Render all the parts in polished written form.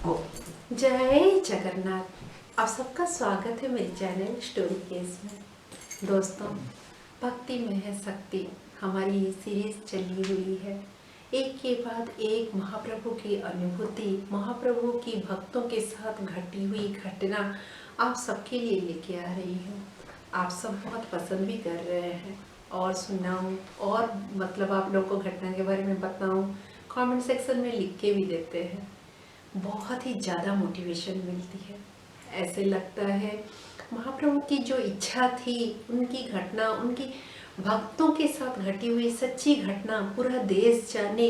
जय जगन्नाथ। आप सबका स्वागत है मेरे चैनल स्टोरी केस में। दोस्तों, भक्ति में है शक्ति हमारी ये सीरीज चली हुई है। एक के बाद एक महाप्रभु की अनुभूति, महाप्रभु की भक्तों के साथ घटी हुई घटना आप सबके लिए लेके आ रही हूँ। आप सब बहुत पसंद भी कर रहे हैं और सुनाऊँ और आप लोगों को घटना के बारे में बताऊँ, कमेंट सेक्शन में लिख के भी देते हैं। बहुत ही ज़्यादा मोटिवेशन मिलती है। ऐसे लगता है महाप्रभु की जो इच्छा थी, उनकी घटना, उनकी भक्तों के साथ घटी हुई सच्ची घटना पूरा देश जाने,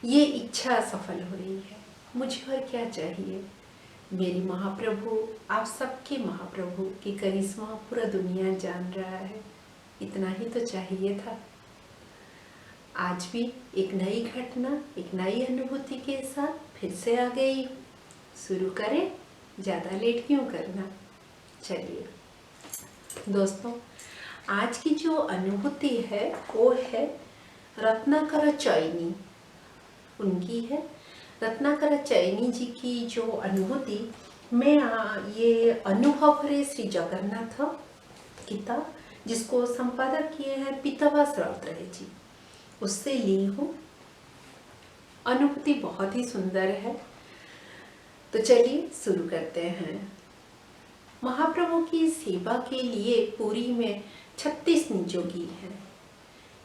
ये इच्छा सफल हो रही है। मुझे और क्या चाहिए। मेरी महाप्रभु, आप सबके महाप्रभु की करिश्मा पूरा दुनिया जान रहा है। इतना ही तो चाहिए था। आज भी एक नई घटना, एक नई अनुभूति के साथ फिर से आ गई। शुरू करें, ज़्यादा लेट क्यों करना। चलिए दोस्तों, आज की जो अनुभूति है वो है रत्नाकर चैनी। उनकी है रत्नाकर चैनी जी की जो अनुभूति में ये अनुभव है श्री जगन्नाथ किताब, जिसको संपादक किए हैं पीताम्बर राय जी, उससे ली हूँ। अनुभूति बहुत ही सुंदर है। तो चलिए शुरू करते हैं। महाप्रभु की सेवा के लिए पुरी में 36 निजोगी हैं।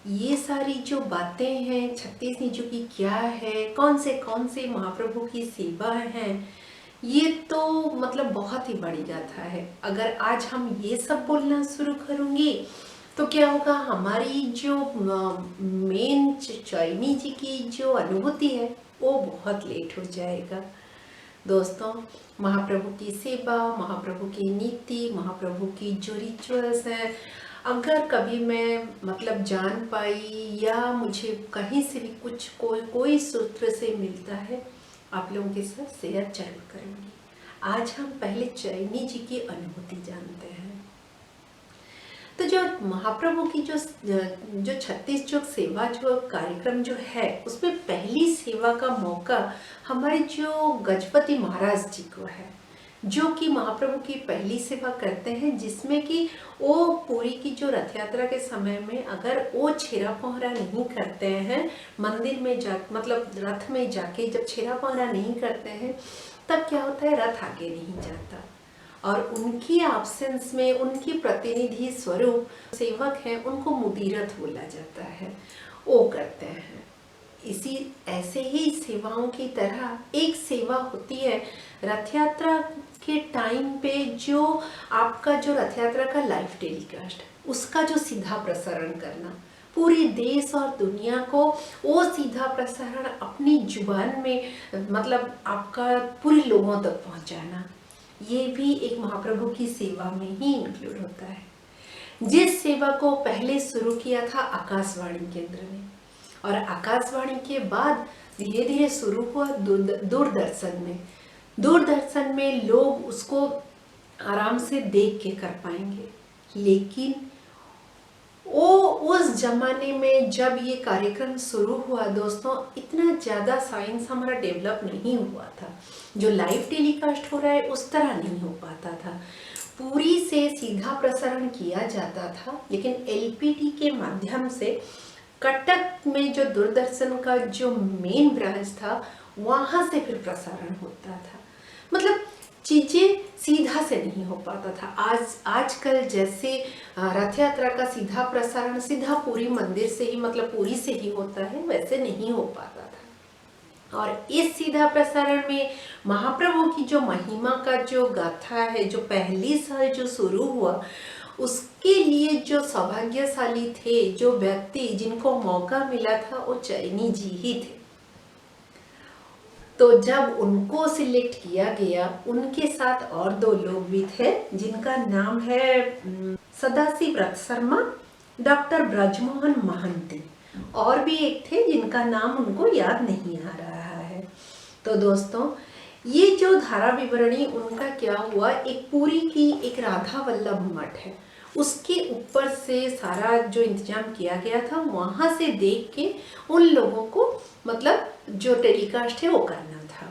ये सारी जो बातें हैं 36 निजोगी क्या है, कौन से महाप्रभु की सेवा हैं, ये तो बहुत ही बड़ी गाथा है। अगर आज हम ये सब बोलना शुरू करूँगी तो क्या होगा, हमारी जो मेन चैनी जी की जो अनुभूति है वो बहुत लेट हो जाएगा। दोस्तों, महाप्रभु की सेवा, महाप्रभु की नीति, महाप्रभु की जो रिचुअल्स हैं, अगर कभी मैं जान पाई या मुझे कहीं से भी कुछ कोई सूत्र से मिलता है, आप लोगों के साथ शेयर जरूर करूँगी। आज हम पहले चैनी जी की अनुभूति जानते हैं। तो जो महाप्रभु की जो 36 जो सेवा जो कार्यक्रम जो है, उसमें पहली सेवा का मौका हमारे जो गजपति महाराज जी को है, जो कि महाप्रभु की पहली सेवा करते हैं, जिसमें कि वो पूरी की जो रथ यात्रा के समय में अगर वो छेरा पहरा नहीं करते हैं, मंदिर में रथ में जाके जब छेरा पहरा नहीं करते हैं, तब क्या होता है, रथ आगे नहीं जाता। और उनकी एब्सेंस में उनकी प्रतिनिधि स्वरूप सेवक हैं, उनको मुदीरथ बोला जाता है, वो करते हैं। इसी ऐसे ही सेवाओं की तरह एक सेवा होती है रथ यात्रा के टाइम पे, जो आपका जो रथ यात्रा का लाइव टेलीकास्ट, उसका जो सीधा प्रसारण करना, पूरे देश और दुनिया को वो सीधा प्रसारण अपनी जुबान में आपका पूरे लोगों तक पहुंचाना, ये भी एक महाप्रभु की सेवा में ही इंक्लूड होता है। जिस सेवा को पहले शुरू किया था आकाशवाणी केंद्र ने, और आकाशवाणी के बाद धीरे धीरे शुरू हुआ दूरदर्शन में। दूरदर्शन में लोग उसको आराम से देख के कर पाएंगे, लेकिन वो उस जमाने में जब ये कार्यक्रम शुरू हुआ दोस्तों, इतना ज़्यादा साइंस हमारा डेवलप नहीं हुआ था। जो लाइव टेलीकास्ट हो रहा है उस तरह नहीं हो पाता था। पूरी से सीधा प्रसारण किया जाता था, लेकिन एलपीटी के माध्यम से कटक में जो दूरदर्शन का जो मेन ब्रांच था, वहाँ से फिर प्रसारण होता था। चीज़ें सीधा से नहीं हो पाता था। आजकल जैसे रथ यात्रा का सीधा प्रसारण सीधा पूरी मंदिर से ही पूरी से ही होता है, वैसे नहीं हो पाता था। और इस सीधा प्रसारण में महाप्रभु की जो महिमा का जो गाथा है, जो पहली साल जो शुरू हुआ, उसके लिए जो सौभाग्यशाली थे, जो व्यक्ति जिनको मौका मिला था, वो चैनी जी ही थे। तो जब उनको सिलेक्ट किया गया, उनके साथ और 2 लोग भी थे, जिनका नाम है सदाशिव रथ शर्मा, डॉक्टर ब्रजमोहन महंती, और भी एक थे जिनका नाम उनको याद नहीं आ रहा है। तो दोस्तों, ये जो धारा विवरणी उनका क्या हुआ, एक पूरी की एक राधा वल्लभ मठ है, उसके ऊपर से सारा जो इंतजाम किया गया था, वहाँ से देख के उन लोगों को जो टेलीकास्ट है वो करना था।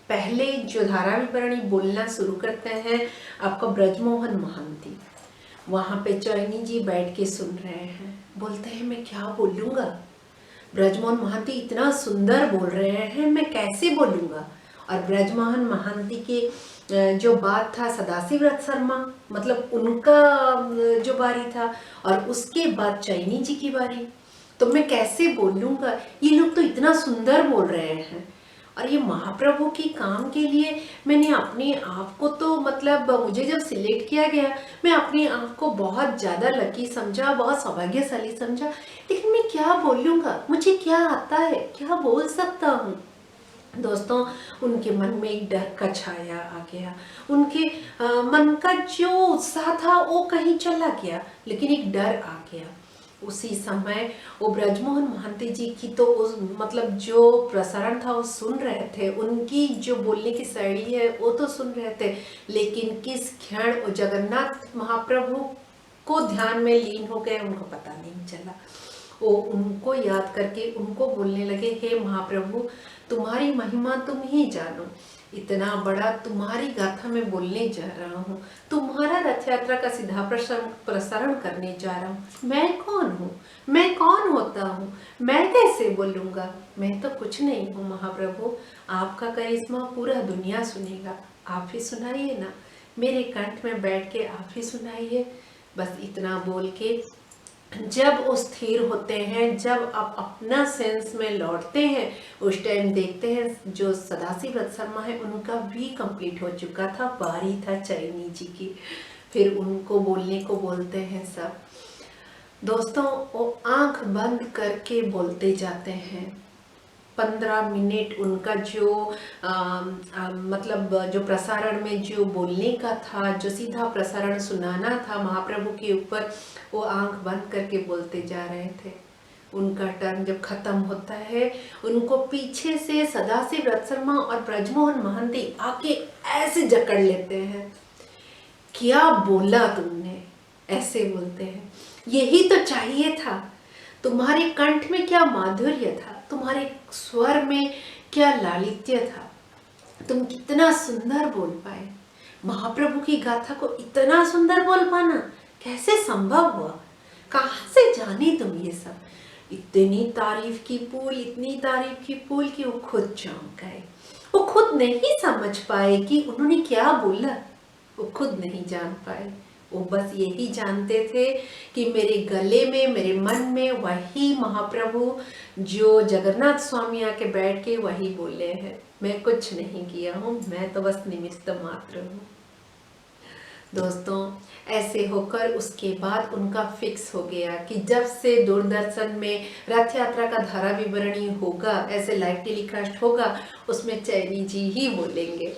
पहले जो धारा विवरणी बोलना शुरू करते हैं आपका ब्रजमोहन महंती, वहाँ पे चैनी जी बैठ के सुन रहे हैं। बोलते हैं मैं क्या बोलूँगा, ब्रजमोहन महंती इतना सुंदर बोल रहे हैं, मैं कैसे बोलूँगा। और ब्रजमोहन महंती के जो बात था सदाशिव व्रत शर्मा, मतलब उनका जो बारी था, और उसके बाद चैनी जी की बारी, तो मैं कैसे बोलूँगा, ये लोग तो इतना सुंदर बोल रहे हैं। और ये महाप्रभु की काम के लिए मैंने अपने आप को तो मतलब मुझे जब सिलेक्ट किया गया, मैं अपने आप को बहुत ज़्यादा लकी समझा, बहुत सौभाग्यशाली समझा। लेकिन मैं क्या बोलूँगा, मुझे क्या आता है, क्या बोल सकता हूँ। दोस्तों, उनके मन में एक डर का छाया आ गया। उनके मन का जो उत्साह था वो कहीं चला गया, लेकिन एक डर आ गया। उसी समय वो ब्रजमोहन महंती जी की तो उस मतलब जो प्रसारण था वो सुन रहे थे, उनकी जो बोलने की शैली है वो तो सुन रहे थे, लेकिन किस क्षण वो जगन्नाथ महाप्रभु को ध्यान में लीन हो गए उनको पता नहीं चला। वो उनको याद करके उनको बोलने लगे, हे महाप्रभु, तुम्हारी महिमा तुम ही जानो, इतना बड़ा तुम्हारी गाथा में बोलने जा रहा हूँ, तुम्हारा रथ यात्रा का सीधा प्रसारण करने जा रहा हूँ। मैं कौन हूँ, मैं कौन होता हूँ, मैं कैसे बोलूँगा, मैं तो कुछ नहीं हूँ महाप्रभु, आपका करिश्मा पूरा दुनिया सुनेगा, आप ही सुनाइए ना, मेरे कंठ में बैठ के आप ही सुनाइए। बस इतना बोल के जब वो स्थिर होते हैं, जब आप अपना सेंस में लौटते हैं, उस टाइम देखते हैं जो सदाशिव व्रत शर्मा है उनका भी कंप्लीट हो चुका था, बारी था चैनी जी की। फिर उनको बोलने को बोलते हैं सब। दोस्तों, वो आंख बंद करके बोलते जाते हैं। 15 मिनट उनका जो मतलब जो प्रसारण में जो बोलने का था, जो सीधा प्रसारण सुनाना था महाप्रभु के ऊपर, वो आंख बंद करके बोलते जा रहे थे। उनका टर्न जब खत्म होता है, उनको पीछे से सदाशिव व्रत शर्मा और ब्रजमोहन महंती आके ऐसे जकड़ लेते हैं। क्या बोला तुमने, ऐसे बोलते हैं, यही तो चाहिए था, तुम्हारे कंठ में क्या माधुर्य था, तुम्हारे स्वर में क्या लालित्य था, तुम कितना सुंदर बोल पाए। महाप्रभु की गाथा को इतना सुंदर बोल पाना कैसे संभव हुआ, कहाँ से जाने तुम ये सब। इतनी तारीफ की पुल, इतनी तारीफ की पुल कि वो खुद चौंक गए। वो खुद नहीं समझ पाए कि उन्होंने क्या बोला, वो खुद नहीं जान पाए। वो बस यही जानते थे कि मेरे गले में, मेरे मन में वही महाप्रभु जो जगन्नाथ स्वामी आके बैठ के वही बोले हैं, मैं कुछ नहीं किया हूँ, मैं तो बस निमित्त मात्र हूँ। दोस्तों, ऐसे होकर उसके बाद उनका फिक्स हो गया कि जब से दूरदर्शन में रथ यात्रा का धारा विवरणी होगा, ऐसे लाइव टेलीकास्ट होगा, उसमें चैनी जी ही बोलेंगे।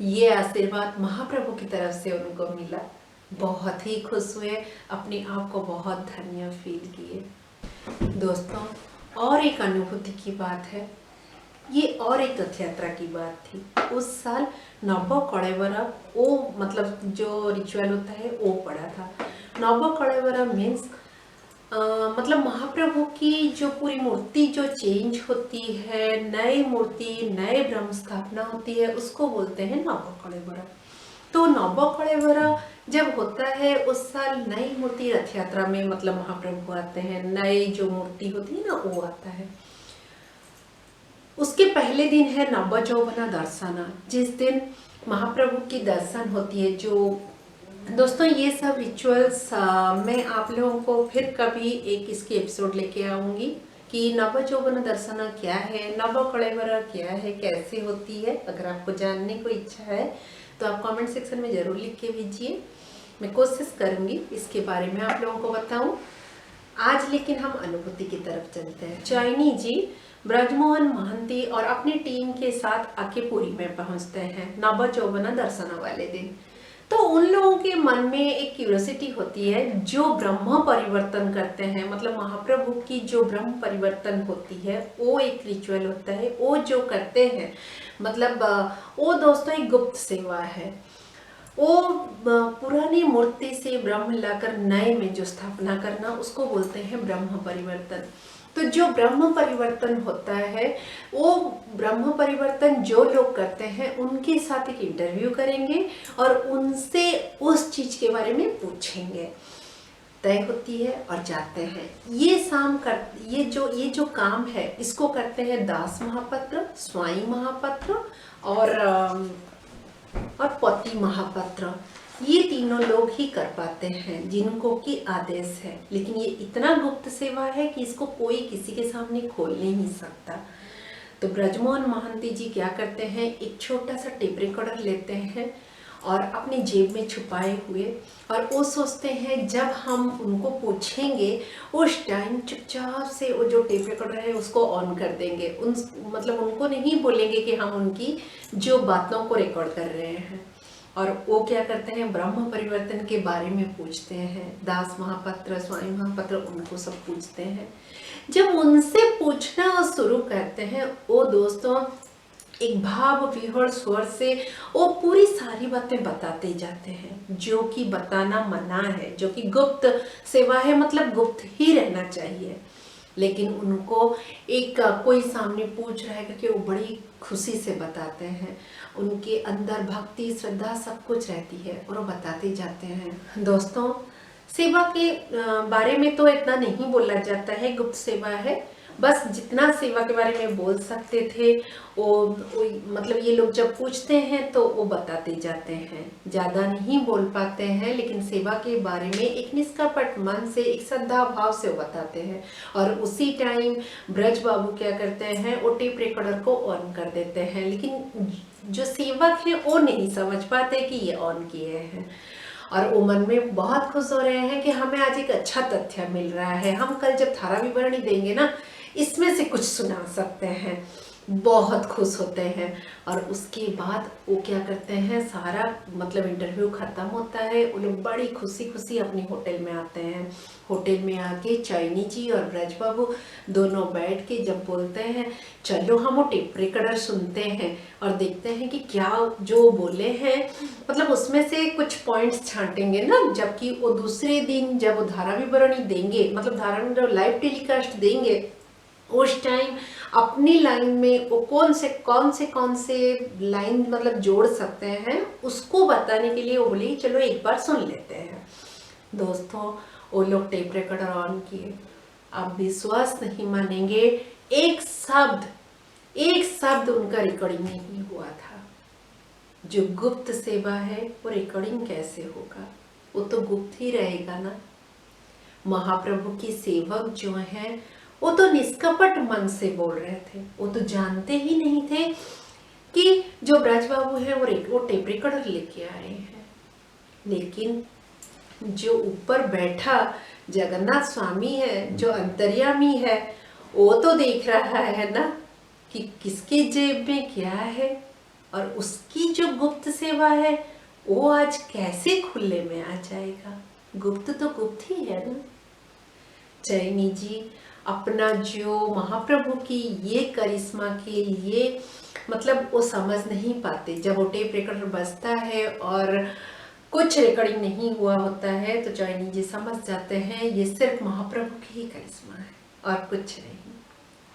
ये आशीर्वाद महाप्रभु की तरफ से उनको मिला। बहुत ही खुश हुए, अपने आप को बहुत धन्य फील किए। दोस्तों, और एक अनुभूति की बात है, ये और एक रथ यात्रा की बात थी। उस साल नव कलेवरा, वो मतलब जो रिचुअल होता है वो पड़ा था। नव कलेवरा मीन्स मतलब महाप्रभु की जो पूरी मूर्ति जो चेंज होती है, नई मूर्ति, नए ब्रह्म स्थापना होती है, उसको बोलते हैं नव कलेवरा। तो नव कलेवरा जब होता है उस साल नई मूर्ति रथ यात्रा में मतलब महाप्रभु आते हैं, नई जो मूर्ति होती है ना वो आता है। उसके पहले दिन है नव यौवन दर्शना, जिस दिन महाप्रभु की दर्शन होती है। जो दोस्तों, ये सब रिचुअल्स मैं आप लोगों को फिर कभी एक इसकी एपिसोड लेके आऊंगी कि नव यौवन दर्शना क्या है, नव कलेवरा क्या है, कैसे होती है। अगर आपको जानने को इच्छा है तो आप कमेंट सेक्शन में ज़रूर लिख के भेजिए, मैं कोशिश करूंगी इसके बारे में आप लोगों को बताऊं। आज लेकिन हम अनुभूति की तरफ चलते हैं। चैनी जी ब्रजमोहन महंती और अपनी टीम के साथ आके पुरी में पहुंचते हैं नव यौवन दर्शन वाले दिन। तो उन लोगों के मन में एक क्यूरियोसिटी होती है, जो ब्रह्म परिवर्तन करते हैं, मतलब महाप्रभु की जो ब्रह्म परिवर्तन होती है वो एक रिचुअल होता है, वो जो करते हैं मतलब वो दोस्तों एक गुप्त सेवा है। वो पुरानी मूर्ति से ब्रह्म लाकर नए में जो स्थापना करना, उसको बोलते हैं ब्रह्म परिवर्तन। तो जो ब्रह्म परिवर्तन होता है, वो ब्रह्म परिवर्तन जो लोग करते हैं उनके साथ एक इंटरव्यू करेंगे और उनसे उस चीज के बारे में पूछेंगे। तय होती है और जाते हैं। ये जो काम है इसको करते हैं दास महापात्र, स्वाई महापात्र और पति महापात्र। ये तीनों लोग ही कर पाते हैं जिनको कि आदेश है, लेकिन ये इतना गुप्त सेवा है कि इसको कोई किसी के सामने खोल नहीं सकता। तो ब्रजमोहन महंती जी क्या करते हैं, एक छोटा सा टेप रिकॉर्डर लेते हैं और अपनी जेब में छुपाए हुए, और वो सोचते हैं जब हम उनको पूछेंगे उस टाइम चुपचाप से वो जो टेप रिकॉर्डर है उसको ऑन कर देंगे। मतलब उनको नहीं बोलेंगे कि हम उनकी जो बातों को रिकॉर्ड कर रहे हैं। और वो क्या करते हैं, ब्रह्म परिवर्तन के बारे में पूछते हैं। दास महापात्र, स्वामी महापात्र, उनको सब पूछते हैं। जब उनसे पूछना शुरू करते हैं, वो दोस्तों एक भाव विह्वल स्वर से वो पूरी सारी बातें बताते जाते हैं, जो कि बताना मना है, जो कि गुप्त सेवा है, मतलब गुप्त ही रहना चाहिए। लेकिन उनको एक कोई सामने पूछ रहा है कि वो बड़ी खुशी से बताते हैं। उनके अंदर भक्ति, श्रद्धा सब कुछ रहती है और वो बताते जाते हैं। दोस्तों, सेवा के बारे में तो इतना नहीं बोला जाता है, गुप्त सेवा है। बस जितना सेवा के बारे में बोल सकते थे वो मतलब ये लोग जब पूछते हैं तो वो बताते जाते हैं, ज़्यादा नहीं बोल पाते हैं, लेकिन सेवा के बारे में एक निष्कपट मन से, एक श्रद्धा भाव से वो बताते हैं। और उसी टाइम ब्रज बाबू क्या करते हैं, वो टेप रिकॉर्डर को ऑन कर देते हैं, लेकिन जो सेवक हैं वो नहीं समझ पाते कि ये ऑन किए हैं। और वो मन में बहुत खुश हो रहे हैं कि हमें आज एक अच्छा तथ्य मिल रहा है, हम कल जब धारा विवरणी देंगे ना, इसमें से कुछ सुना सकते हैं। बहुत खुश होते हैं। और उसके बाद वो क्या करते हैं, सारा मतलब इंटरव्यू खत्म होता है, वो लोग बड़ी खुशी खुशी अपने होटल में आते हैं। होटल में आके चैनी जी और ब्रज बाबू दोनों बैठ के जब बोलते हैं चलो हम वो टेप रिकॉर्डर सुनते हैं और देखते हैं कि क्या जो बोले हैं, मतलब उसमें से कुछ पॉइंट्स छांटेंगे ना, जबकि वो दूसरे दिन जब वो धारा विवरणी देंगे, मतलब धारा लाइव टेलीकास्ट देंगे, उस टाइम अपनी लाइन में वो कौन से लाइन मतलब जोड़ सकते हैं, उसको बताने के लिए वो बोले चलो एक बार सुन लेते हैं। दोस्तों, वो लोग टेप रिकॉर्डर ऑन किए। आप विश्वास नहीं मानेंगे, एक शब्द उनका रिकॉर्डिंग नहीं हुआ था। जो गुप्त सेवा है वो रिकॉर्डिंग कैसे होगा, वो तो गुप्त ही रहेगा ना। महाप्रभु की सेवक जो हैं वो तो निष्कपट मन से बोल रहे थे, वो तो जानते ही नहीं थे कि जो ब्रज बाबू है वो टेप रिकॉर्डर लेके आए हैं। लेकिन जो ऊपर बैठा जगन्नाथ स्वामी है, जो अंतर्यामी है, वो तो देख रहा है ना कि किसके जेब में क्या है, और उसकी जो गुप्त सेवा है वो आज कैसे खुले में आ जाएगा। गुप्त तो गुप्त ही है ना। चैनी जी अपना जो महाप्रभु की ये करिश्मा के लिए मतलब वो समझ नहीं पाते। जब वो टेप रिकॉर्डर बजता है और कुछ रिकॉर्डिंग नहीं हुआ होता है तो चैनी जी समझ जाते हैं ये सिर्फ महाप्रभु की ही करिश्मा है और कुछ नहीं।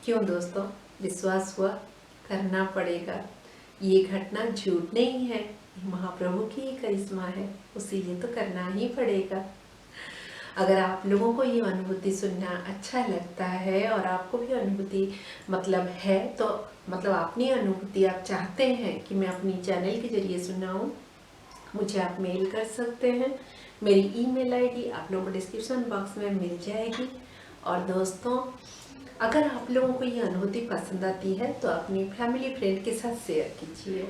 क्यों दोस्तों, विश्वास हुआ? करना पड़ेगा। ये घटना झूठ नहीं है, महाप्रभु की ही करिश्मा है, इसीलिए तो करना ही पड़ेगा। अगर आप लोगों को ये अनुभूति सुनना अच्छा लगता है और आपको भी अनुभूति मतलब है, तो मतलब अपनी अनुभूति आप चाहते हैं कि मैं अपनी चैनल के जरिए सुनाऊं, मुझे आप मेल कर सकते हैं। मेरी ईमेल आईडी आप लोगों को डिस्क्रिप्शन बॉक्स में मिल जाएगी। और दोस्तों, अगर आप लोगों को ये अनुभूति पसंद आती है तो अपनी फैमिली फ्रेंड के साथ शेयर कीजिए।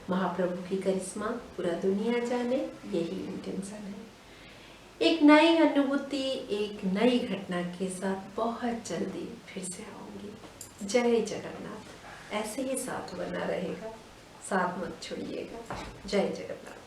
महाप्रभु की करिश्मा पूरा दुनिया जाने, यही इंटेंशन है। एक नई अनुभूति, एक नई घटना के साथ बहुत जल्दी फिर से आऊंगी। जय जगन्नाथ। ऐसे ही साथ बना रहेगा, साथ मत छोड़िएगा। जय जगन्नाथ।